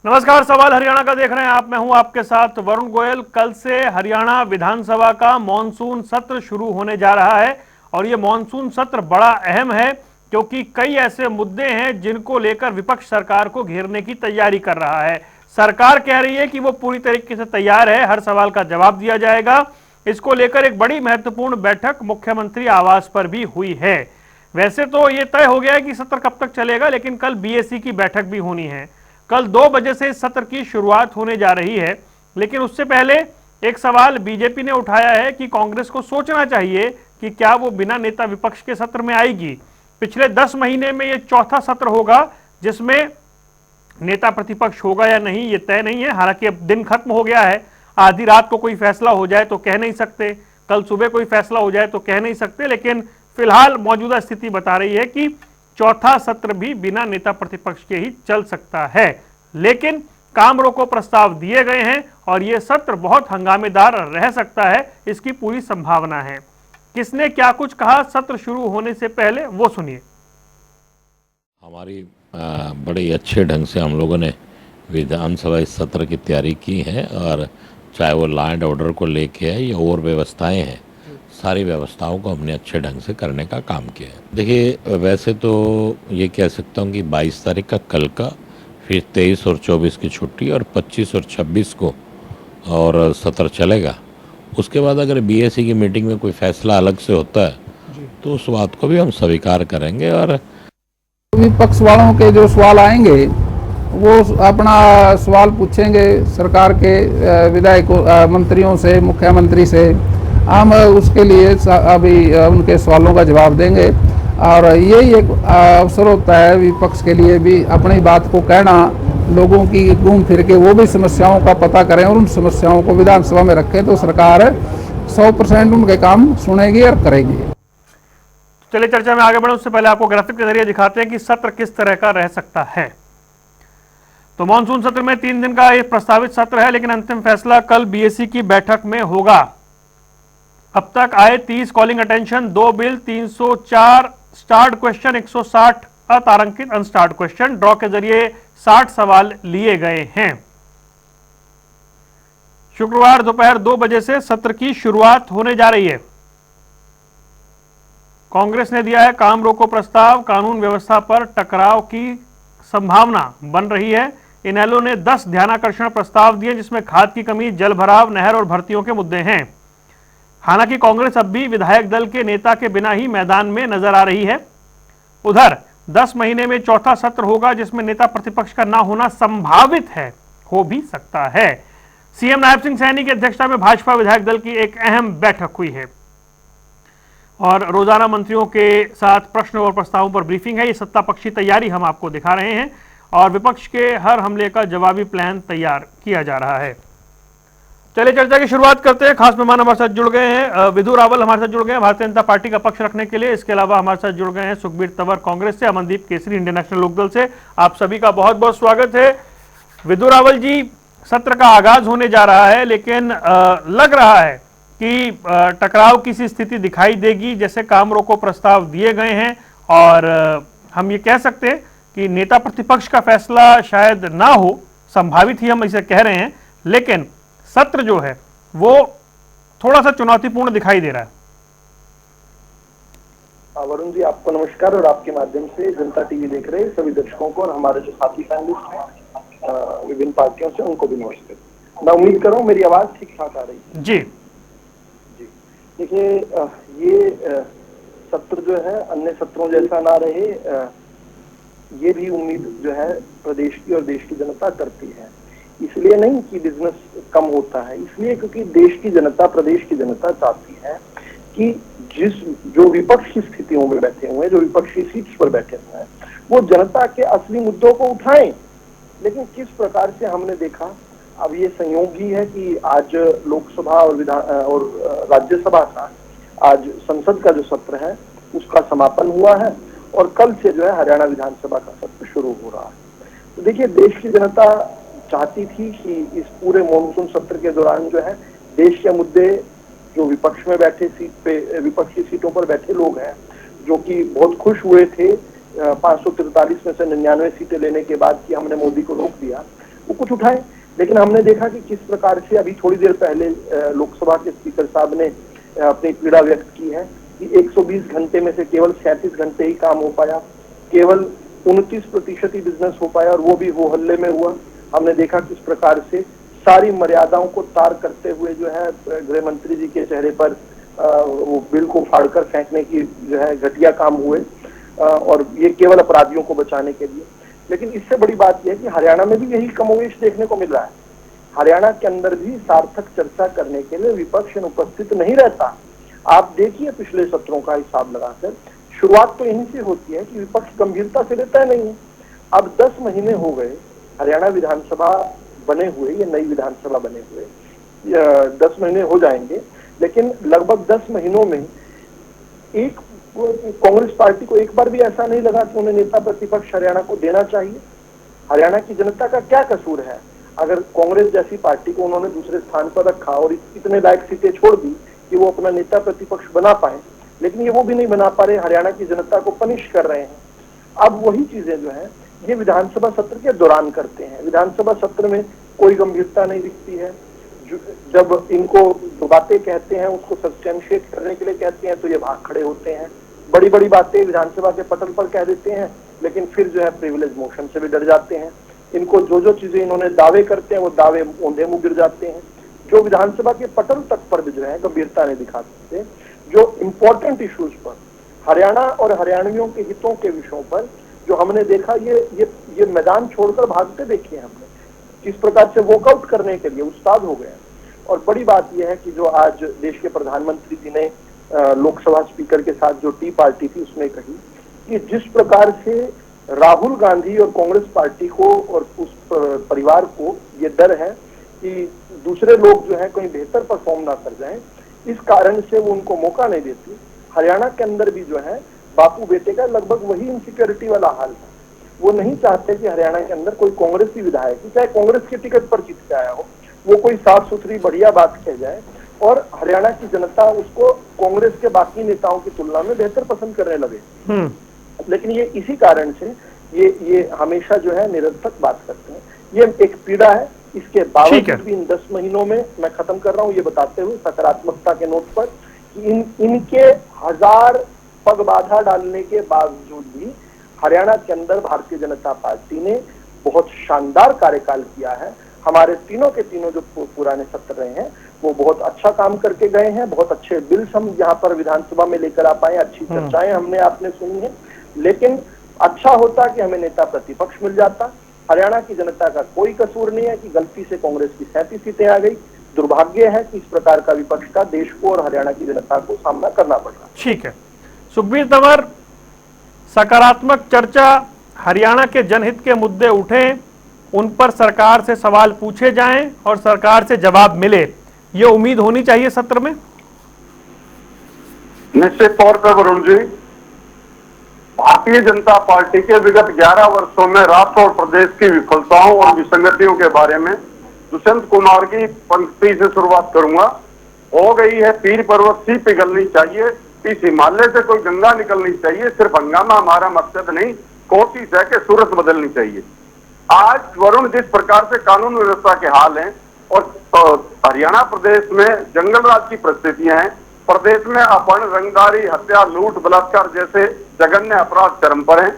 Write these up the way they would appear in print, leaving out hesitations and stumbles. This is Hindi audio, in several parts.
नमस्कार, सवाल हरियाणा का देख रहे हैं आप। मैं हूं आपके साथ वरुण गोयल। कल से हरियाणा विधानसभा का मॉनसून सत्र शुरू होने जा रहा है और ये मॉनसून सत्र बड़ा अहम है क्योंकि कई ऐसे मुद्दे हैं जिनको लेकर विपक्ष सरकार को घेरने की तैयारी कर रहा है। सरकार कह रही है कि वो पूरी तरीके से तैयार है, हर सवाल का जवाब दिया जाएगा। इसको लेकर एक बड़ी महत्वपूर्ण बैठक मुख्यमंत्री आवास पर भी हुई है। वैसे तो ये तय हो गया है कि सत्र कब तक चलेगा, लेकिन कल बीएसी की बैठक भी होनी है। कल 2 बजे से इस सत्र की शुरुआत होने जा रही है, लेकिन उससे पहले एक सवाल बीजेपी ने उठाया है कि कांग्रेस को सोचना चाहिए कि क्या वो बिना नेता विपक्ष के सत्र में आएगी। पिछले 10 महीने में ये चौथा सत्र होगा जिसमें नेता प्रतिपक्ष होगा या नहीं ये तय नहीं है। हालांकि अब दिन खत्म हो गया है, आधी रात को कोई फैसला हो जाए तो कह नहीं सकते, कल सुबह कोई फैसला हो जाए तो कह नहीं सकते, लेकिन फिलहाल मौजूदा स्थिति बता रही है कि चौथा सत्र भी बिना नेता प्रतिपक्ष के ही चल सकता है। लेकिन काम रोको प्रस्ताव दिए गए हैं और यह सत्र बहुत हंगामेदार रह सकता है, इसकी पूरी संभावना है। किसने क्या कुछ कहा सत्र शुरू होने से पहले, वो सुनिए। हमारी बड़े अच्छे ढंग से हम लोगों ने विधानसभा इस सत्र की तैयारी की है और चाहे वो लॉ एंड ऑर्डर को लेके है या और व्यवस्थाएं हैं, सारी व्यवस्थाओं को हमने अच्छे ढंग से करने का काम किया है। देखिए, वैसे तो ये कह सकता हूँ कि 22 तारीख का कल का, फिर 23 और 24 की छुट्टी और 25 और 26 को और सत्र चलेगा। उसके बाद अगर बीएसी की मीटिंग में कोई फैसला अलग से होता है तो उस बात को भी हम स्वीकार करेंगे। और विपक्ष वालों के जो सवाल आएंगे वो अपना सवाल पूछेंगे सरकार के विधायकों, मंत्रियों से, मुख्यमंत्री से। हम उसके लिए अभी उनके सवालों का जवाब देंगे और यही एक अवसर होता है विपक्ष के लिए भी अपनी बात को कहना, लोगों की घूम फिर के वो भी समस्याओं का पता करें और उन समस्याओं को विधानसभा में रखें तो सरकार 100% उनके काम सुनेगी और करेगी। चलिए चर्चा में आगे बढ़े उससे पहले आपको ग्राफिक के जरिए दिखाते हैं कि सत्र किस तरह का रह सकता है। तो मॉनसून सत्र में 3 दिन का एक प्रस्तावित सत्र है, लेकिन अंतिम फैसला कल बीएसी की बैठक में होगा। अब तक आए 30 calling attention, 2 bill, 304 starred question, 160 अतारांकित अनस्टार्ट क्वेश्चन, ड्रॉ के जरिए 60 सवाल लिए गए हैं। शुक्रवार दोपहर 2 बजे से सत्र की शुरुआत होने जा रही है। कांग्रेस ने दिया है काम रोको प्रस्ताव, कानून व्यवस्था पर टकराव की संभावना बन रही है। इनेलो ने 10 ध्यानाकर्षण प्रस्ताव दिए जिसमें खाद की कमी, जल भराव, नहर और भर्तियों के मुद्दे हैं। हालांकि कांग्रेस अब भी विधायक दल के नेता के बिना ही मैदान में नजर आ रही है। उधर 10 महीने में चौथा सत्र होगा जिसमें नेता प्रतिपक्ष का ना होना संभावित है, हो भी सकता है। सीएम नायब सिंह सैनी की अध्यक्षता में भाजपा विधायक दल की एक अहम बैठक हुई है और रोजाना मंत्रियों के साथ प्रश्न और प्रस्तावों पर ब्रीफिंग है। ये सत्ता पक्षी तैयारी हम आपको दिखा रहे हैं और विपक्ष के हर हमले का जवाबी प्लान तैयार किया जा रहा है। चलिए चर्चा की शुरुआत करते हैं। खास मेहमान हमारे साथ जुड़ गए हैं, विधु रावल हमारे साथ जुड़ गए हैं भारतीय जनता पार्टी का पक्ष रखने के लिए। इसके अलावा हमारे साथ जुड़ गए हैं सुखबीर तंवर कांग्रेस से, अमनदीप केसरी इंडियन नेशनल लोकदल से। आप सभी का बहुत बहुत स्वागत है। विधु रावल जी, सत्र का आगाज होने जा रहा है, लेकिन लग रहा है कि टकराव की सी स्थिति दिखाई देगी। जैसे काम रोको प्रस्ताव दिए गए हैं और हम ये कह सकते हैं कि नेता प्रतिपक्ष का फैसला शायद ना हो, संभावित ही हम इसे कह रहे हैं, लेकिन सत्र जो है वो थोड़ा सा चुनौतीपूर्ण दिखाई दे रहा है। वरुण जी, आपको नमस्कार और आपके माध्यम से जनता टीवी देख रहे सभी दर्शकों को और हमारे जो साथी पैनलिस्ट हैं विभिन्न पार्टियों से, उनको भी नमस्कार। मैं उम्मीद कर रहा हूँ मेरी आवाज ठीक ठाक आ रही है। जी देखिए, ये सत्र जो है अन्य सत्रों जैसा ना रहे, ये भी उम्मीद जो है प्रदेश की और देश की जनता करती है। इसलिए नहीं कि बिजनेस कम होता है, इसलिए क्योंकि देश की जनता, प्रदेश की जनता चाहती है कि जो विपक्ष की स्थितियों में बैठे हुए हैं, जो विपक्षी सीट्स पर बैठे हुए हैं, वो जनता के असली मुद्दों को उठाएं। लेकिन किस प्रकार से हमने देखा, अब ये संयोग ही है कि आज लोकसभा और राज्यसभा का, आज संसद का जो सत्र है उसका समापन हुआ है और कल से जो है हरियाणा विधानसभा का सत्र शुरू हो रहा है। तो देखिए, देश की जनता चाहती थी कि इस पूरे मॉनसून सत्र के दौरान जो है देश के मुद्दे, जो विपक्ष में बैठे विपक्षी सीटों पर बैठे लोग हैं, जो कि बहुत खुश हुए थे 543 में से 99 सीटें लेने के बाद कि हमने मोदी को रोक दिया, वो कुछ उठाएं। लेकिन हमने देखा कि किस प्रकार से अभी थोड़ी देर पहले लोकसभा के स्पीकर साहब ने अपनी पीड़ा व्यक्त की है कि 120 घंटे में से केवल 37 घंटे ही काम हो पाया, केवल 29% ही बिजनेस हो पाया, और वो भी हो हल्ले में हुआ। हमने देखा किस प्रकार से सारी मर्यादाओं को तार करते हुए जो है गृह मंत्री जी के चेहरे पर वो बिल को फाड़कर फेंकने की जो है घटिया काम हुए, और ये केवल अपराधियों को बचाने के लिए। लेकिन इससे बड़ी बात यह है कि हरियाणा में भी यही कमोवेश देखने को मिल रहा है। हरियाणा के अंदर भी सार्थक चर्चा करने के लिए विपक्ष उपस्थित नहीं रहता। आप देखिए पिछले सत्रों का हिसाब लगाकर, शुरुआत तो यहीं से होती है कि विपक्ष गंभीरता से लेता नहीं है। अब 10 महीने हो गए हरियाणा विधानसभा बने हुए, ये नई विधानसभा बने हुए 10 महीने हो जाएंगे, लेकिन लगभग 10 महीनों में एक कांग्रेस पार्टी को एक बार भी ऐसा नहीं लगा कि उन्हें नेता प्रतिपक्ष हरियाणा को देना चाहिए। हरियाणा की जनता का क्या कसूर है अगर कांग्रेस जैसी पार्टी को उन्होंने दूसरे स्थान पर रखा और इतने लायक सीटें छोड़ दी कि वो अपना नेता प्रतिपक्ष बना पाए, लेकिन ये वो भी नहीं बना पा रहे, हरियाणा की जनता को पनिश कर रहे हैं। अब वही चीजें जो है ये विधानसभा सत्र के दौरान करते हैं। विधानसभा सत्र में कोई गंभीरता नहीं दिखती है। जब इनको जो बातें कहते हैं उसको सब्सटेंशिएट करने के लिए कहते हैं तो ये भाग खड़े होते हैं, बड़ी बड़ी बातें विधानसभा के पटल पर कह देते हैं, लेकिन फिर जो है प्रिविलेज मोशन से भी डर जाते हैं। इनको जो चीजें इन्होंने दावे करते हैं वो दावे औंधे मुंह गिर जाते हैं। जो विधानसभा के पटल तक पर भी जो है गंभीरता नहीं दिखाते, जो इम्पोर्टेंट इश्यूज पर, हरियाणा और हरियाणवियों के हितों के विषयों पर जो हमने देखा, ये मैदान छोड़कर भागते देखे हमने, किस प्रकार से वॉकआउट करने के लिए उस्ताद हो गए। और बड़ी बात यह है कि जो आज देश के प्रधानमंत्री जी ने लोकसभा स्पीकर के साथ जो टी पार्टी थी उसमें कही कि जिस प्रकार से राहुल गांधी और कांग्रेस पार्टी को और उस परिवार को ये डर है कि दूसरे लोग जो है कहीं बेहतर परफॉर्म ना कर जाएं, इस कारण से वो उनको मौका नहीं देती। हरियाणा के अंदर भी जो है बापू बेटे का लगभग वही इनसिक्योरिटी वाला हाल है। वो नहीं चाहते कि हरियाणा के अंदर कोई कांग्रेसी विधायक, चाहे कांग्रेस के टिकट पर जीत के आया हो, वो कोई साफ सुथरी बढ़िया बात कह जाए और हरियाणा की जनता उसको कांग्रेस के बाकी नेताओं की तुलना में बेहतर पसंद करने लगे। लेकिन ये इसी कारण से ये हमेशा जो है निरर्थक बात करते हैं। ये एक पीड़ा है। इसके बावजूद भी इन 10 महीनों में मैं खत्म कर रहा हूं ये बताते हुए सकारात्मकता के नोट पर कि इनके 1000 पग बाधा डालने के बावजूद भी हरियाणा के अंदर भारतीय जनता पार्टी ने बहुत शानदार कार्यकाल किया है। हमारे तीनों के तीनों जो पुराने सत्र रहे हैं वो बहुत अच्छा काम करके गए हैं। बहुत अच्छे बिल्स हम यहाँ पर विधानसभा में लेकर आ पाए, अच्छी चर्चाएं हमने आपने सुनी है। लेकिन अच्छा होता कि हमें नेता प्रतिपक्ष मिल जाता। हरियाणा की जनता का कोई कसूर नहीं है कि गलती से कांग्रेस की 37 सीटें आ गई। दुर्भाग्य है कि इस प्रकार का विपक्ष का देश को और हरियाणा की जनता को सामना करना पड़ रहा है। ठीक है सुखबीर तंवर, सकारात्मक चर्चा, हरियाणा के जनहित के मुद्दे उठे, उन पर सरकार से सवाल पूछे जाएं और सरकार से जवाब मिले, ये उम्मीद होनी चाहिए सत्र में। निश्चित तौर पर वरुण जी, भारतीय जनता पार्टी के विगत 11 वर्षों में राष्ट्र और प्रदेश की विफलताओं और विसंगतियों के बारे में दुष्यंत कुमार की पंक्ति से शुरुआत करूंगा। हो गई है पीर पर्वत सी पिघलनी चाहिए, इस हिमालय से कोई गंगा निकलनी चाहिए, सिर्फ हंगामा हमारा मकसद नहीं, कोशिश है कि सूरत बदलनी चाहिए। आज वरुण जिस प्रकार से कानून व्यवस्था के हाल हैं और हरियाणा प्रदेश में जंगल राज की परिस्थितियां हैं, प्रदेश में अपहरण, रंगदारी, हत्या, लूट, बलात्कार जैसे जघन्य अपराध चरम पर हैं।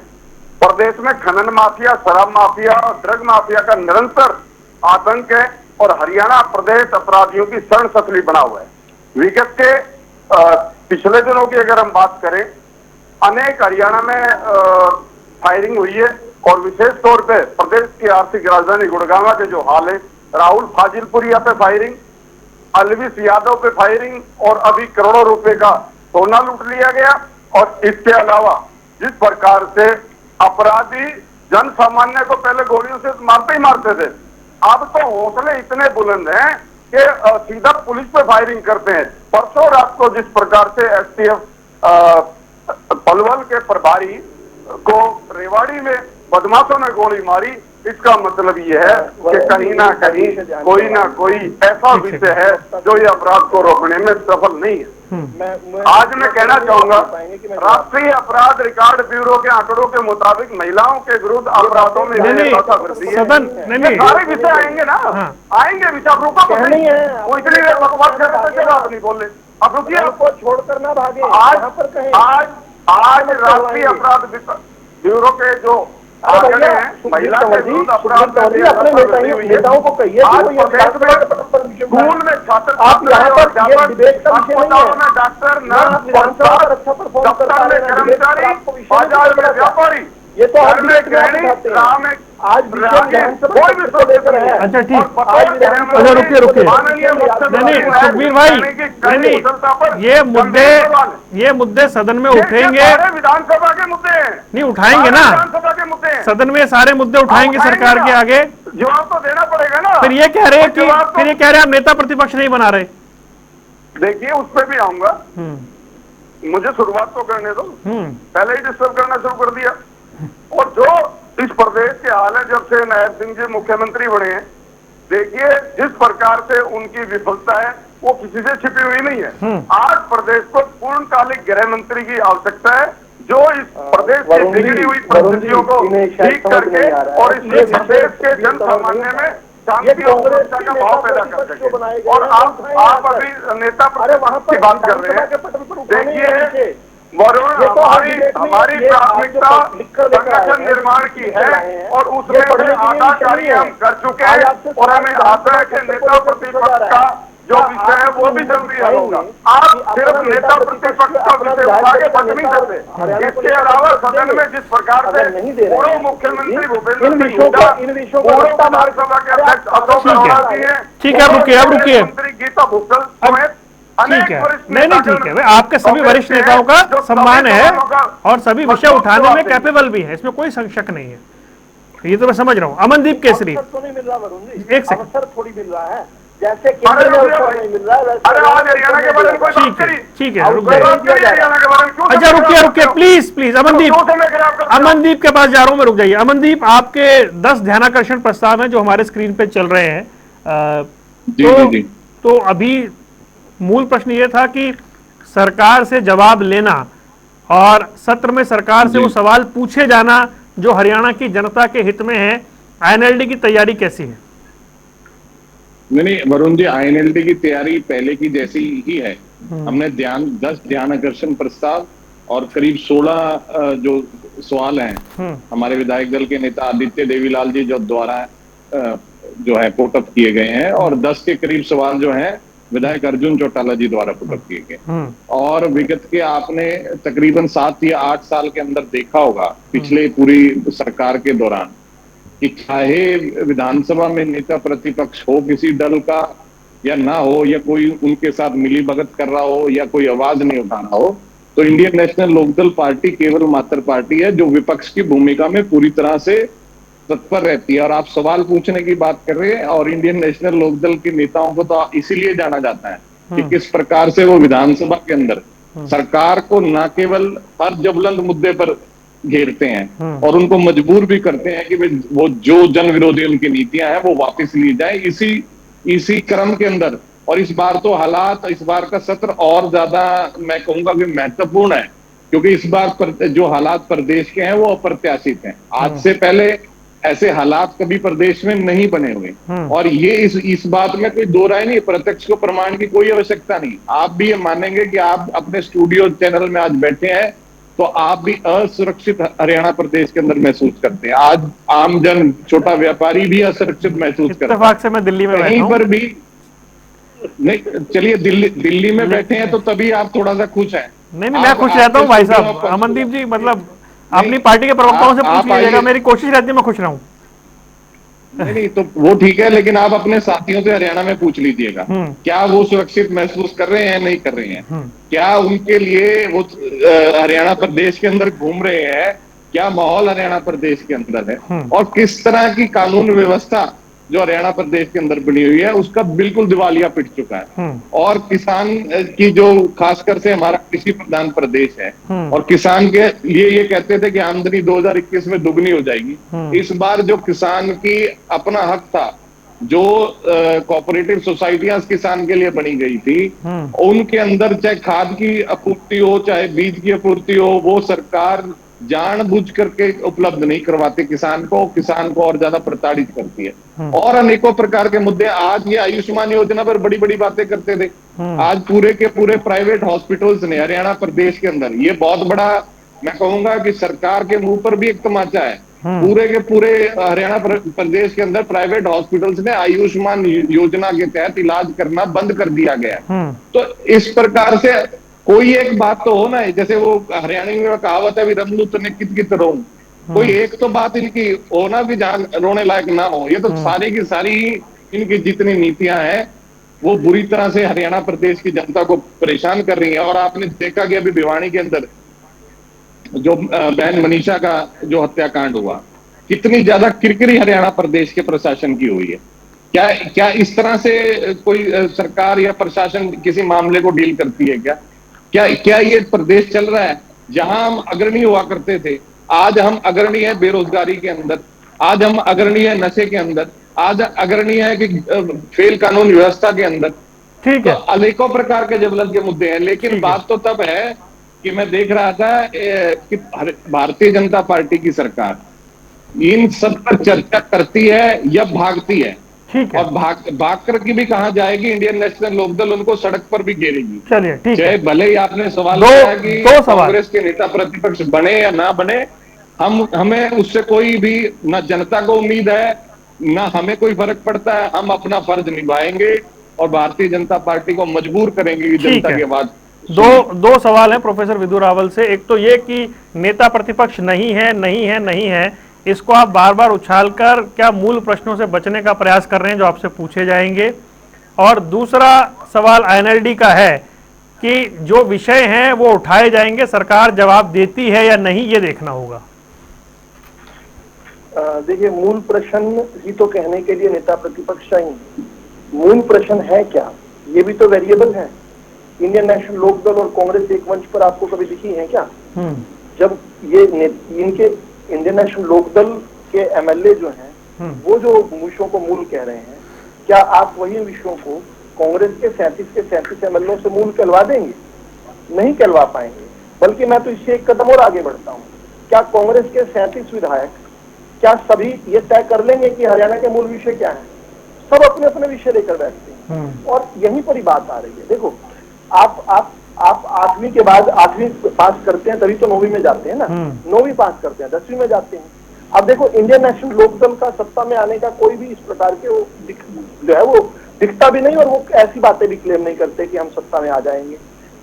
प्रदेश में खनन माफिया, शराब माफिया और ड्रग माफिया का निरंतर आतंक है और हरियाणा प्रदेश अपराधियों की शरण सतली बना हुआ है। विगत के पिछले दिनों की अगर हम बात करें, अनेक हरियाणा में फायरिंग हुई है और विशेष तौर पे प्रदेश की आर्थिक राजधानी गुड़गांव के जो हाल है, राहुल फाजिलपुरिया पे फायरिंग, अलविस यादव पे फायरिंग और अभी करोड़ों रुपए का सोना लूट लिया गया। और इसके अलावा जिस प्रकार से अपराधी जन सामान्य को पहले गोलियों से मारते ही मारते थे, अब तो हौसले इतने बुलंद हैं कि सीधा पुलिस पे फायरिंग करते हैं। परसों रात को जिस प्रकार से एसटीएफ पलवल के प्रभारी को रेवाड़ी में बदमाशों ने गोली मारी, इसका मतलब यह है कि कहीं ना कोई ऐसा विषय है जो ये अपराध को रोकने में सफल नहीं है। आज मैं कहना चाहूंगा, राष्ट्रीय अपराध रिकॉर्ड ब्यूरो के आंकड़ों के मुताबिक महिलाओं के विरुद्ध अपराधों में इजाफा वृद्धि है। सारे विषय आएंगे ना, आएंगे विषय। आप रुको, वो इतनी देर बकवास कर रहे थे, आप नहीं बोल रहे। अब रुकिए, आपको छोड़कर ना भागे। आज राष्ट्रीय अपराध ब्यूरो के जो आंकड़े हैं, महिला के विरुद्ध अपराध अपने नेताओं को कहिए स्कूल में छात्र आप यहाँ पर डिबेट का विषय नहीं है। डॉक्टर, नर्स, अच्छा परफॉर्म दफ्तर में कर्मचारी, बाजार में व्यापारी, ये तो घर में गृहिणी, गाँव में आज कोई भी विषय लेकर है। अच्छा ठीक, अच्छा रुकिए नहीं सुखबीर भाई, नहीं ये मुद्दे सदन में उठेंगे, विधानसभा के मुद्दे नहीं उठाएंगे ना, विधानसभा के मुद्दे सदन में सारे मुद्दे उठाएंगे सरकार के आगे। जवाब तो देना पड़ेगा ना। फिर ये कह रहे हैं कि आप नेता प्रतिपक्ष नहीं बना रहे। देखिए, उस पर भी आऊंगा, मुझे शुरुआत तो करने दो। पहले ही डिस्टर्ब करना शुरू कर दिया। और जो इस प्रदेश के हाल है, जब से नायब सिंह जी मुख्यमंत्री बने हैं, देखिए जिस प्रकार से उनकी विफलता है वो किसी से छिपी हुई नहीं है। आज प्रदेश को पूर्णकालिक गृह मंत्री की आवश्यकता है, जो इस प्रदेश की बिगड़ी हुई परिस्थितियों को ठीक करके और इस प्रदेश के जन सामान्य में शांति और सुरक्षा का भाव पैदा कर सके। और आप अभी नेता की बात कर रहे हैं। देखिए वरुण, हमारी प्राथमिकता संगठन निर्माण की है और उसमें आधा कार्य हम कर चुके हैं। और हमें आशा है कि नेता प्रतिपक्ष का जो विषय है वो भी जल्दी हल होगा। आप सिर्फ नेता प्रतिपक्ष का विषय उठा के बच नहीं सकते। इसके अलावा सदन में जिस प्रकार से पूर्व मुख्यमंत्री भूपेंद्र सिंह हुड्डा, पूर्व विधानसभा के अध्यक्ष अशोक गहलोत जी हैं, ठीक है, अब रुकिए मंत्री गीता भुक्कल समेत ठीक है, नहीं ठीक है, आपके सभी वरिष्ठ नेताओं का सम्मान है और सभी विषय उठाने में कैपेबल भी है, इसमें कोई शक नहीं है, ये तो मैं समझ रहा हूँ। अमनदीप केसरी, तो नहीं मिल रहा वरुण जी, एक सेकंड, अवसर थोड़ी मिल रहा है, जैसे केंद्र में अवसर नहीं मिल रहा है ठीक है, रुक जाइए। अच्छा रुकिए प्लीज अमनदीप के पास जा रहा हूँ मैं, रुक जाइए। अमनदीप, आपके 10 ध्यानाकर्षण प्रस्ताव हैं जो हमारे स्क्रीन पे चल रहे हैं। तो अभी मूल प्रश्न ये था कि सरकार से जवाब लेना और सत्र में सरकार से वो सवाल पूछे जाना जो हरियाणा की जनता के हित में है। आईएनएलडी की तैयारी कैसी है? नहीं वरुण जी, आईएनएलडी की तैयारी पहले की जैसी ही है। हमने 10 ध्यान आकर्षण प्रस्ताव और करीब 16 जो सवाल हैं हमारे विधायक दल के नेता आदित्य देवीलाल जी जो द्वारा जो है पुटअप किए गए हैं, और 10 के करीब सवाल जो हैं विधायक अर्जुन चौटाला जी द्वारा पुटअप किए गए। और विगत के आपने तकरीबन 7 या 8 साल के अंदर देखा होगा पिछले पूरी सरकार के दौरान कि चाहे विधानसभा में नेता प्रतिपक्ष हो किसी दल का या ना हो, या कोई उनके साथ मिली भगत कर रहा हो या कोई आवाज नहीं उठा रहा हो, तो इंडियन नेशनल लोकदल पार्टी केवल मात्र पार्टी है जो विपक्ष की भूमिका में पूरी तरह से तत्पर रहती है। और आप सवाल पूछने की बात कर रहे हैं, और इंडियन नेशनल लोकदल के नेताओं को तो इसीलिए जाना जाता है कि किस प्रकार से वो विधानसभा के अंदर सरकार को न केवल हर जबलंद मुद्दे पर घेरते हैं और उनको मजबूर भी करते हैं कि वो जो जन विरोधी उनकी नीतियां हैं वो वापस ली जाए। इसी क्रम के अंदर, और इस बार तो हालात, इस बार का सत्र और ज्यादा मैं कहूंगा कि महत्वपूर्ण है, क्योंकि इस बार जो हालात प्रदेश के हैं वो अप्रत्याशित हैं। आज से पहले ऐसे हालात कभी प्रदेश में नहीं बने हुए, और ये इस बात में कोई दो राय नहीं, प्रत्यक्ष को प्रमाण की कोई आवश्यकता नहीं। आप भी ये मानेंगे कि आप अपने स्टूडियो चैनल में आज बैठे हैं तो आप भी असुरक्षित हरियाणा प्रदेश के अंदर महसूस करते हैं। आज आमजन, छोटा व्यापारी भी असुरक्षित महसूस करता है। से मैं दिल्ली में कहीं पर भी नहीं, चलिए दिल्ली में बैठे हैं तो तभी आप थोड़ा सा खुश हैं। नहीं मैं खुश रहता हूँ भाई साहब। अमनदीप जी, मतलब अपनी पार्टी के प्रवक्ताओं से पूछ लीजिएगा, मेरी कोशिश रहती है मैं खुश रहूं। नहीं तो वो ठीक है, लेकिन आप अपने साथियों से हरियाणा में पूछ लीजिएगा क्या वो सुरक्षित महसूस कर रहे हैं, नहीं कर रहे हैं, क्या उनके लिए वो हरियाणा प्रदेश के अंदर घूम रहे हैं, क्या माहौल हरियाणा प्रदेश के अंदर है, और किस तरह की कानून व्यवस्था जो हरियाणा प्रदेश के अंदर बनी हुई है उसका बिल्कुल दिवालिया पिट चुका है। और किसान की जो खासकर से हमारा कृषि प्रधान प्रदेश है, और किसान के लिए ये कहते थे कि आमदनी 2021 में दुगनी हो जाएगी। इस बार जो किसान की अपना हक था जो कोऑपरेटिव सोसाइटियां किसान के लिए बनी गई थी, उनके अंदर चाहे खाद की आपूर्ति हो चाहे बीज की आपूर्ति हो, वो सरकार जानबूझ करके उपलब्ध नहीं करवाती किसान को और ज्यादा प्रताड़ित करती है। और अनेकों प्रकार के मुद्दे, आज ये आयुष्मान योजना पर बड़ी बड़ी बातें करते थे, आज पूरे के पूरे प्राइवेट हॉस्पिटल्स ने हरियाणा प्रदेश के अंदर, ये बहुत बड़ा, मैं कहूंगा कि सरकार के मुंह पर भी एक तमाचा है, पूरे के पूरे हरियाणा प्रदेश के अंदर प्राइवेट हॉस्पिटल्स ने आयुष्मान योजना के तहत इलाज करना बंद कर दिया गया। तो इस प्रकार से कोई एक बात तो हो ना, जैसे वो हरियाणवी में कहावत है, रमलू तने कित कित रो, कोई एक तो बात इनकी हो ना भी जहां रोने लायक ना हो। ये तो सारी की सारी इनकी जितनी नीतियां हैं वो बुरी तरह से हरियाणा प्रदेश की जनता को परेशान कर रही है। और आपने देखा कि अभी भिवानी के अंदर जो बहन मनीषा का जो हत्याकांड हुआ, कितनी ज्यादा किरकिरी हरियाणा प्रदेश के प्रशासन की हुई है। क्या इस तरह से कोई सरकार या प्रशासन किसी मामले को डील करती है? क्या ये प्रदेश चल रहा है जहां हम अग्रणी हुआ करते थे, आज हम अग्रणी है बेरोजगारी के अंदर, आज हम अग्रणी है नशे के अंदर, आज अग्रणी है कि फेल कानून व्यवस्था के अंदर। ठीक है, तो अनेकों प्रकार के ज्वलंत के मुद्दे हैं। लेकिन बात तो तब है कि मैं देख रहा था कि भारतीय जनता पार्टी की सरकार इन सब पर चर्चा करती है या भागती है। ठीक है, और भाग कर की भी कहा जाएगी, इंडियन नेशनल लोकदल उनको सड़क पर भी घेरेगी। चलिए ठीक है। चाहे भले ही आपने सवाल किया कि दो सवाल। कांग्रेस के नेता प्रतिपक्ष बने या ना बने, हमें उससे कोई भी ना जनता को उम्मीद है ना हमें कोई फर्क पड़ता है। हम अपना फर्ज निभाएंगे और भारतीय जनता पार्टी को मजबूर करेंगे कि जनता की आवाज। दो सवाल हैं प्रोफेसर विदु रावल से। एक तो ये कि नेता प्रतिपक्ष नहीं है, इसको आप बार बार उछालकर क्या मूल प्रश्नों से बचने का प्रयास कर रहे हैं जो आपसे पूछे जाएंगे? और दूसरा सवाल आईएनएलडी का है कि जो विषय हैं वो उठाए जाएंगे, सरकार जवाब देती है या नहीं, ये देखना होगा। देखिए, मूल प्रश्न ही तो कहने के लिए नेता प्रतिपक्ष चाहिए। मूल प्रश्न है क्या, ये भी तो वेरिएबल है। इंडियन नेशनल लोकदल और कांग्रेस एक मंच पर आपको कभी दिखी है क्या? जब ये इनके इंडियन नेशनल लोकदल के एमएलए जो हैं, वो जो विषयों को मूल कह रहे हैं, क्या आप वही विषयों को कांग्रेस के 37 एमएलए से मूल कहलवा देंगे? नहीं कहलवा पाएंगे। बल्कि मैं तो इससे एक कदम और आगे बढ़ता हूँ, क्या कांग्रेस के 37 विधायक क्या सभी ये तय कर लेंगे कि हरियाणा के मूल विषय क्या है? सब अपने अपने विषय लेकर बैठते हैं और यहीं पर ही बात आ रही है। देखो, आप 8वीं के बाद 8वीं पास करते हैं तभी तो 9वीं में जाते हैं ना, 9वीं पास करते हैं 10वीं में जाते हैं। अब देखो, इंडियन नेशनल लोकदल का सत्ता में आने का कोई भी इस प्रकार के जो है वो दिखता भी नहीं और वो ऐसी बातें भी क्लेम नहीं करते कि हम सत्ता में आ जाएंगे।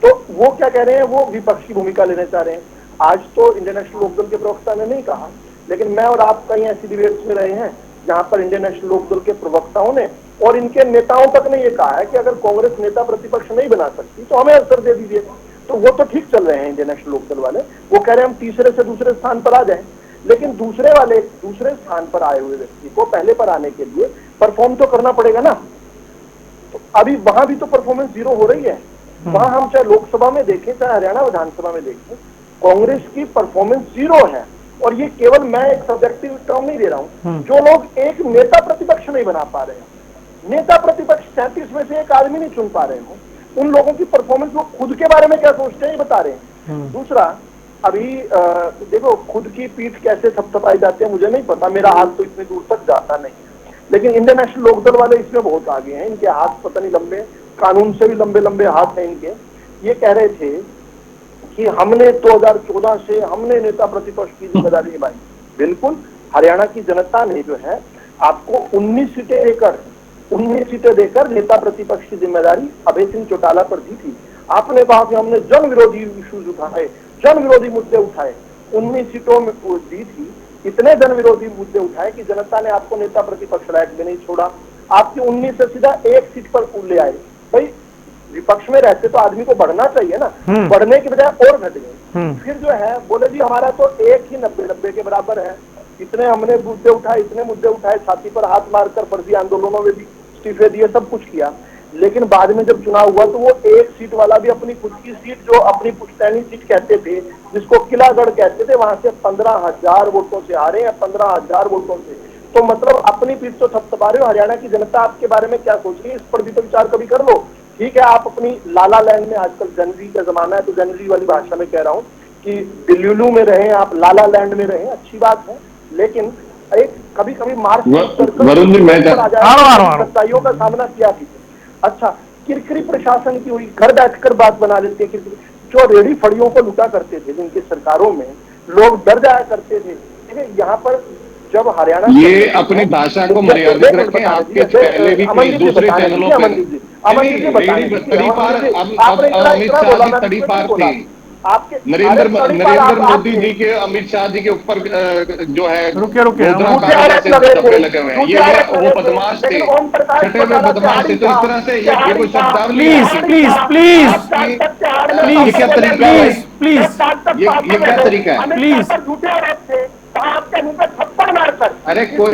तो वो क्या कह रहे हैं, वो विपक्षी भूमिका लेना चाह रहे हैं। आज तो इंडियन नेशनल लोकदल के प्रवक्ता ने नहीं कहा, लेकिन मैं और आप कहीं ऐसी डिबेट्स में रहे हैं जहां पर इंडियन नेशनल लोकदल के प्रवक्ताओं ने और इनके नेताओं तक ने यह कहा है कि अगर कांग्रेस नेता प्रतिपक्ष नहीं बना सकती तो हमें अवसर दे दीजिए। तो वो तो ठीक चल रहे हैं इंडियन नेशनल लोकदल वाले, वो कह रहे हैं हम तीसरे से दूसरे स्थान पर आ जाएं। लेकिन दूसरे स्थान पर आए हुए व्यक्ति को पहले पर आने के लिए परफॉर्म तो करना पड़ेगा ना। तो अभी वहां भी तो परफॉर्मेंस जीरो हो रही है। वहां हम चाहे लोकसभा में देखें चाहे हरियाणा विधानसभा में देखें, कांग्रेस की परफॉर्मेंस जीरो है। और ये केवल मैं एक सब्जेक्टिव टर्म नहीं दे रहा हूं, जो लोग एक नेता प्रतिपक्ष नहीं बना पा रहे हैं, नेता प्रतिपक्ष 37 में से एक आदमी नहीं चुन पा रहे हो, उन लोगों की परफॉर्मेंस वो खुद के बारे में क्या सोचते हैं ये बता रहे हैं। दूसरा, अभी देखो, खुद की पीठ कैसे थपथपाई जाती है मुझे नहीं पता, मेरा हाथ तो इतनी दूर तक जाता नहीं, लेकिन इंडियन नेशनल लोकदल वाले इसमें बहुत आगे हैं। इनके हाथ पता नहीं लंबे, कानून से भी लंबे लंबे हाथ हैं इनके। ये कह रहे थे कि हमने 2014 से हमने नेता प्रतिपक्ष की जिम्मेदारी निभाई। बिल्कुल, हरियाणा की जनता ने जो है आपको 19 सीटें देकर नेता प्रतिपक्ष की जिम्मेदारी अभय सिंह चौटाला पर दी थी। आपने कहा कि हमने जन विरोधी इश्यूज उठाए, जन विरोधी मुद्दे उठाए, 19 सीटों में दी थी। इतने जन विरोधी मुद्दे उठाए कि जनता ने आपको नेता प्रतिपक्ष लायक भी नहीं छोड़ा, आपकी 19 से सीधा 1 सीट पर ले आए। भाई, विपक्ष में रहते तो आदमी को बढ़ना चाहिए ना, बढ़ने की बजाय और घट गए। फिर जो है बोले जी हमारा तो एक ही 90-90 के बराबर है, इतने हमने मुद्दे उठाए, इतने मुद्दे उठाए, छाती पर हाथ मारकर फर्जी आंदोलनों में भी इस्तीफे दिए, सब कुछ किया। लेकिन बाद में जब चुनाव हुआ तो वो 1 सीट वाला भी अपनी खुद की सीट, जो अपनी पुश्तैनी सीट कहते थे, जिसको किलागढ़ कहते थे, वहां से 15,000 वोटों से हारे हैं, 15,000 वोटों से। तो मतलब अपनी पीठ तो थपथपा रहे हो, हरियाणा की जनता आपके बारे में क्या सोच रही है इस पर भी तो विचार कभी कर लो। ठीक है, आप अपनी लाला लैंड में, आजकल जनजी का जमाना है तो जनजी वाली भाषा में कह रहा हूँ कि दिल्लुलू में रहे आप, लाला लैंड में रहे, अच्छी बात है, लेकिन एक कभी कभी मार्च वरुण जी मैं सच्चाइयों का सामना किया भी। अच्छा, किरकिरी प्रशासन की हुई, घर बैठकर बात बना लेते हैं। किरकिरी जो रेडी फड़ियों को लुटा करते थे जिनकी सरकारों में लोग डर जाया करते थे, ठीक है, यहाँ पर जब हरियाणा ये अपनी भाषा को मर्यादित रखें। आपके पहले भी कई दूसरे चैनलों पे अमित शाह जी तड़ीपार थे, नरेंद्र मोदी जी के, अमित शाह जी के ऊपर जो है रुके धब्बे लगे हुए हैं, ये वो बदमाश थे, छठे में बदमाश थे। तो इस तरह से ये कोई शब्दावली, प्लीज क्या तरीका है, प्लीज ये क्या तरीका है, प्लीज आपके मुंह पे थप्पड़ मारकर, अरे कोई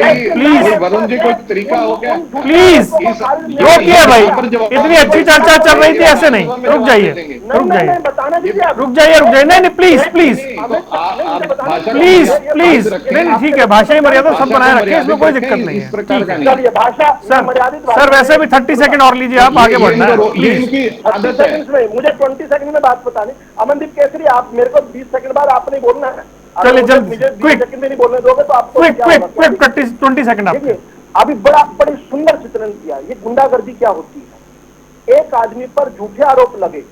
वरुण जी कोई तरीका हो क्या, प्लीज रोकिए भाई, इतनी अच्छी चर्चा चल रही थी, ऐसे नहीं, रुक जाइए नहीं, प्लीज नहीं, ठीक है, भाषा की मर्यादा सब बनाए रखे, इसमें कोई दिक्कत नहीं है। चलिए, भाषा सर वैसे भी 30 सेकंड और लीजिए, आप आगे बढ़ना है प्लीज। मुझे 20 सेकंड में बात बतानी। अमनदीप केसरी, आप मेरे को 20 सेकंड बाद आपने बोलना है, चलिए जल्द, मुझे 20 सेकंड में नहीं बोलने दोगे तो आपको क्विक 20 सेकंड आप। अभी बड़ी सुंदर चित्रण किया, ये गुंडागर्दी क्या होती है। एक आदमी पर झूठे आरोप लगे,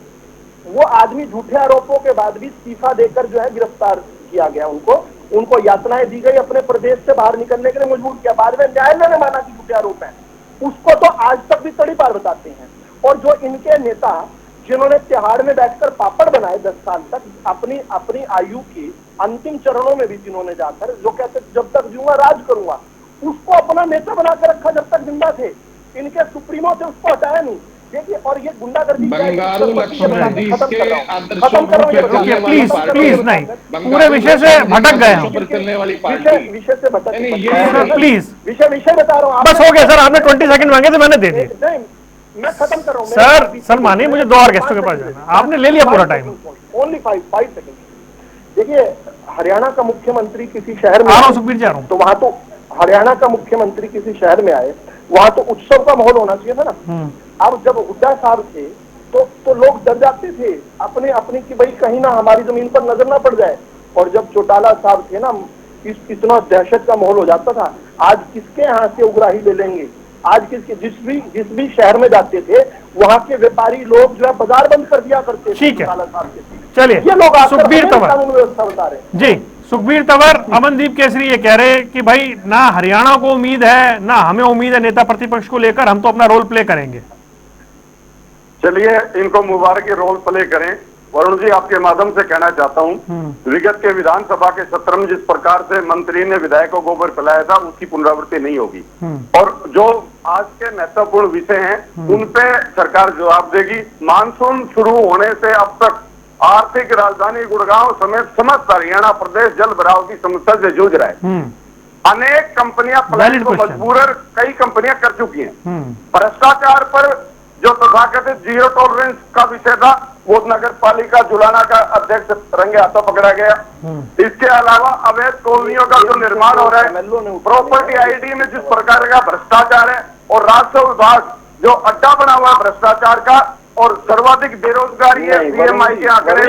वो आदमी झूठे आरोपों के बाद भी इस्तीफा देकर जो है गिरफ्तार किया गया, उनको यातनाएं दी गई, अपने प्रदेश से बाहर निकलने के लिए मजबूर किया, बाद में न्यायालय ने माना कि झूठे आरोप है, उसको तो आज तक भी तड़ीपार बताते हैं। और जो इनके नेता जिन्होंने तिहाड़ में बैठकर पापड़ बनाए 10 साल तक, अपनी आयु के अंतिम चरणों में भी जिन्होंने जाकर जो कहते जब तक जीऊंगा राज करूंगा, उसको अपना नेता बनाकर रखा जब तक जिंदा थे। इनके सुप्रीमो से उसको हटाया नहीं। देखिए, और ये गुंडागर्दी बंगारू लक्ष्मण जी के आदर्शों प्लीज नहीं, पूरे विषय से भटक गए हम, चलने वाली पार्टी, विषय से भटक, प्लीज विषय बता रहा हूँ, बस हो गया सर, आपने 20 सेकंड मांगे थे, मैंने दे दिए। नहीं, मैं खत्म कर रहा हूँ सर मानिए, मुझे 2 और गेस्टों के पास जाना, आपने ले लिया पूरा टाइम। Only 5 second. देखिए, हरियाणा का मुख्यमंत्री किसी शहर में, सुखबीर जी आ रहा हूं, तो वहां तो हरियाणा का मुख्यमंत्री किसी शहर में आए, वहां तो उत्सव का माहौल होना चाहिए था ना। अब जब हुड्डा साहब थे तो लोग डर जाते थे अपने कि भाई कहीं ना हमारी जमीन पर नजर ना पड़ जाए। और जब चौटाला साहब थे ना, इतना दहशत का माहौल हो जाता था। आज किसके यहाँ से उगराही ले लेंगे, आज जिस भी शहर में जाते थे वहां के व्यापारी लोग जो है बाजार बंद कर दिया करते थे। ठीक है, चलिए, ये लोग सुखबीर तंवर कानून व्यवस्था बता रहे जी, सुखबीर तंवर, अमनदीप केसरी ये कह रहे कि भाई ना हरियाणा को उम्मीद है ना हमें उम्मीद है नेता प्रतिपक्ष को लेकर, हम तो अपना रोल प्ले करेंगे। चलिए, इनको मुबारक रोल प्ले करें। वरुण जी, आपके माध्यम से कहना चाहता हूं, विगत के विधानसभा के सत्र में जिस प्रकार से मंत्री ने विधायकों को गोबर पिलाया था, उसकी पुनरावृत्ति नहीं होगी। और जो आज के महत्वपूर्ण विषय हैं, उन पे सरकार जवाब देगी। मानसून शुरू होने से अब तक आर्थिक राजधानी गुड़गांव समेत समस्त हरियाणा प्रदेश जल भराव की समस्या से जूझ रहा है। अनेक कंपनियां प्लान को मजबूरन कई कंपनियां कर चुकी हैं। भ्रष्टाचार पर जो तथाकथित जीरो टॉलरेंस का विषय था, वो नगर पालिका जुलाना का अध्यक्ष रंगे हाथों पकड़ा गया। इसके अलावा अवैध कॉलोनियों का जो निर्माण हो रहा है, प्रॉपर्टी आईडी में जिस प्रकार का भ्रष्टाचार है, और राजस्व विभाग जो अड्डा बना हुआ है भ्रष्टाचार का, और सर्वाधिक बेरोजगारी है, सीएमआई के आंकड़े,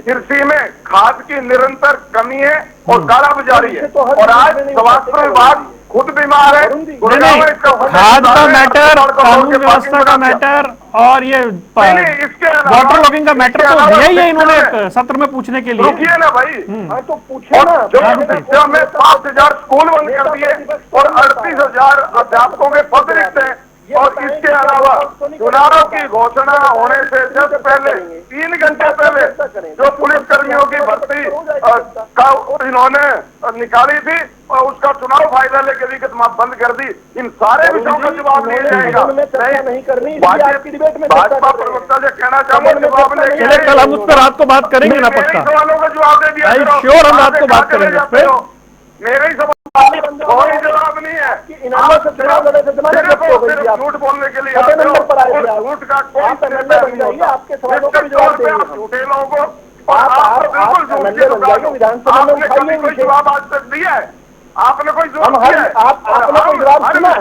कृषि में खाद की निरंतर कमी है और कालाबाजारी है। और आज स्वास्थ्य विभाग खुद बीमार है। खाद का मैटर, कानून व्यवस्था का मैटर, और ये वाटर लॉगिंग का मैटर तो दिया ही है इन्होंने सत्र में पूछने के लिए। रुकिए ना भाई, तो पूछे ना, जो हमें 5,000 स्कूल बंद कर दिए और 38,000 अध्यापकों के पद रिक्त हैं। और इसके अलावा चुनावों की घोषणा होने से जब पहले 3 घंटे पहले जो पुलिस कर्मियों की भर्ती का इन्होंने निकाली थी, और उसका चुनाव फायदा लेकर विगत बंद कर दी। इन सारे विषयों का जवाब दिया जाएगा। भाजपा प्रवक्ता से कहना चाहूंगा, जवाब नहीं, कल हम उस पर रात को बात करेंगे ना, पक्का सवालों का जवाब दे दिया। श्योर, हम रात को बात करेंगे उस पर। मेरे ही सवाल कोई जवाब नहीं है। झूठ बोलने के लिए झूठ का कोई, आपके सवालों का जवाब देंगे। झूठे लोगों को बिल्कुल एमएलए बन जाइए, विधानसभा में आपने कभी कोई जवाब आज तक दिया है? आपने कोई जवाब दिया है? आपने कोई जवाब सुना है?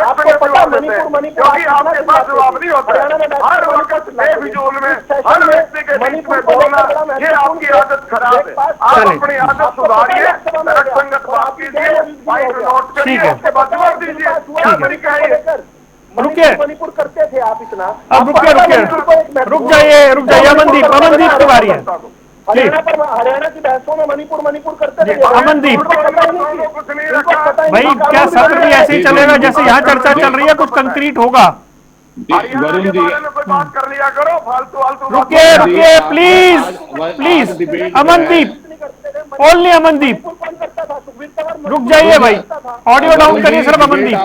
आपको पता मणिपुर क्योंकि आपके पास जवाब नहीं होता है। हर वक्त बेफिजूल में हर व्यक्ति के बीच में बोलना, ये आपकी आदत खराब है। आप अपनी आदत सुधारिए, संगत बात कीजिए, माइक नोट करिए, उसके बाद जवाब दीजिए। क्या तरीका है? रुकिए, मणिपुर करते थे आप इतना। अब रुकिए रुक जाइए अमनदीप की बारी है। हरियाणा की बहसों में मणिपुर करते थे। अमनदीप भाई, क्या सत्र भी ऐसे ही चलेगा जैसे यहाँ चर्चा चल रही है? कुछ कंक्रीट होगा? वरुण जी, बात कर लिया करो, फालतू रुकिए प्लीज अमनदीप, ओनली अमनदीप, रुक जाइए भाई, ऑडियो डाउन करिए सिर्फ अमनदीप।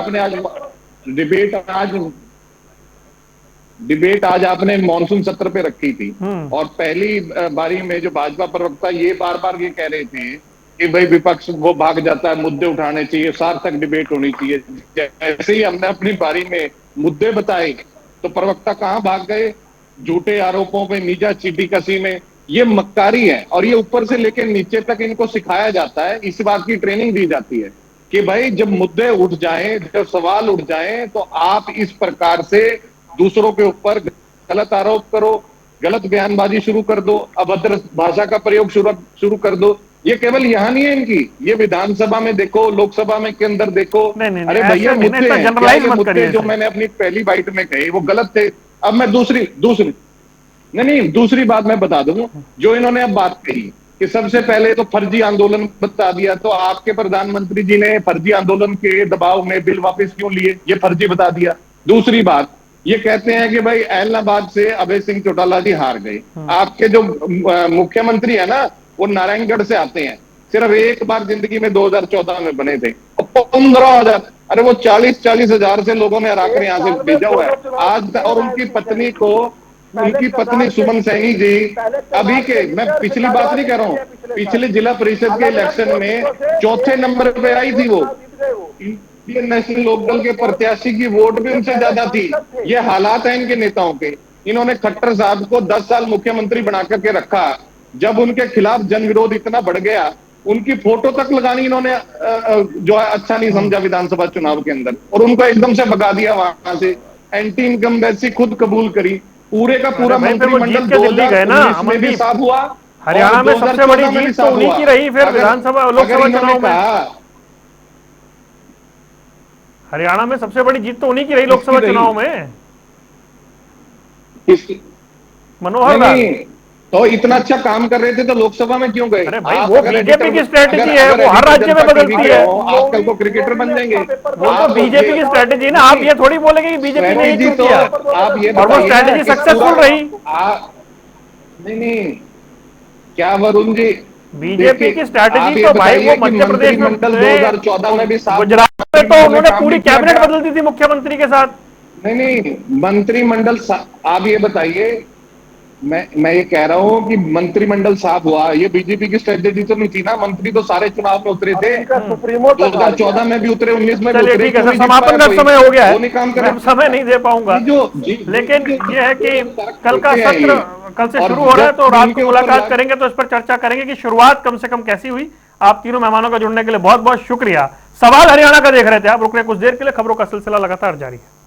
डिबेट आज आपने मानसून सत्र पे रखी थी और पहली बारी में जो भाजपा प्रवक्ता ये बार बार ये कह रहे थे कि भाई विपक्ष वो भाग जाता है, मुद्दे उठाने चाहिए, सार्थक डिबेट होनी चाहिए। जैसे ही हमने अपनी बारी में मुद्दे बताए तो प्रवक्ता कहां भाग गए? झूठे आरोपों पे नीचा चीटी कसी में। ये मक्कारी है और ये ऊपर से लेकर नीचे तक इनको सिखाया जाता है, इस बात की ट्रेनिंग दी जाती है कि भाई जब मुद्दे उठ जाएं, जब सवाल उठ जाएं तो आप इस प्रकार से दूसरों के ऊपर गलत आरोप करो, गलत बयानबाजी शुरू कर दो, अभद्र भाषा का प्रयोग शुरू कर दो। ये केवल यहाँ नहीं है इनकी, ये विधानसभा में देखो, लोकसभा में के अंदर देखो। अरे भैया मुद्दे हैं, क्या ये मुद्दे जो मैंने अपनी पहली बाइट में कहे वो गलत थे? अब मैं दूसरी बात मैं बता दूं, जो इन्होंने अब बात कही कि सबसे पहले तो फर्जी आंदोलन बता दिया, तो आपके प्रधानमंत्री जी ने फर्जी आंदोलन के दबाव में बिल वापस क्यों लिए? ये फर्जी बता दिया। दूसरी बात, ये कहते हैं कि भाई एलनाबाद से अभय सिंह चौटाला जी हार गए। आपके जो मुख्यमंत्री है ना, वो नारायणगढ़ से आते हैं, सिर्फ एक बार जिंदगी में 2014 में बने थे। 15,000, अरे वो 40 हजार से लोगों ने हराकर यहाँ से भेजा हुआ है आज। और उनकी पत्नी सुमन सैनी जी अभी के, मैं पिछली बात नहीं कर रहा हूँ, पिछले जिला परिषद के इलेक्शन में 4थे नंबर पे आई थी वो। इंडियन नेशनल लोकदल के प्रत्याशी की वोट भी उनसे ज्यादा थी। ये हालात हैं इनके नेताओं के। इन्होंने खट्टर साहब को 10 साल मुख्यमंत्री बना करके रखा, जब उनके खिलाफ जन विरोध इतना बढ़ गया, उनकी फोटो तक लगानी इन्होंने जो है अच्छा नहीं समझा विधानसभा चुनाव के अंदर, और उनको एकदम से भगा दिया वहां से। एंटी इनकम्बेंसी खुद कबूल करी। पूरे का पूरा मंत्रिमंडल 2019 में भी साफ हुआ। हरियाणा में सबसे बड़ी जीत तो उन्हीं की रही फिर विधानसभा लोकसभा चुनाव में। हरियाणा में सबसे बड़ी जीत तो उन्हीं की रही लोकसभा चुनाव में। मनोहर लाल तो इतना अच्छा काम कर रहे थे तो लोकसभा में क्यों गए? अरे भाई वो बीजेपी की स्ट्रेटेजी है, वो हर राज्य में बदलती है। आप कल को क्रिकेटर बन जाएंगे। वो तो बीजेपी की स्ट्रेटेजी ना, आप ये थोड़ी बोलेंगे कि बीजेपी ने ही किया, आप ये और वो स्ट्रेटेजी सक्सेसफुल रही। नहीं, क्या वरुण जी, बीजेपी की स्ट्रेटेजी तो भाई वो मध्य प्रदेश में 2014 में भी गुजरात में तो उन्होंने पूरी कैबिनेट बदल दी थी मुख्यमंत्री के साथ। नहीं, मंत्रिमंडल आप ये बताइए, मैं ये कह रहा हूँ कि मंत्रिमंडल साफ हुआ, ये बीजेपी की स्ट्रेटेजी तो नहीं थी ना। मंत्री तो सारे चुनाव में उतरे थे, 2014 में भी उतरे, 19 में भी उतरे। ठीक है, समापन का समय हो गया है, मैं समय नहीं दे पाऊंगा। लेकिन ये है कि कल का सत्र कल से शुरू हो रहा है, तो रात को मुलाकात करेंगे तो इस पर चर्चा करेंगे कि शुरुआत कम से कम कैसी हुई। आप तीनों मेहमानों का जुड़ने के लिए बहुत बहुत शुक्रिया। सवाल हरियाणा का देख रहे थे आप, रुक रहे कुछ देर के लिए, खबरों का सिलसिला लगातार जारी है।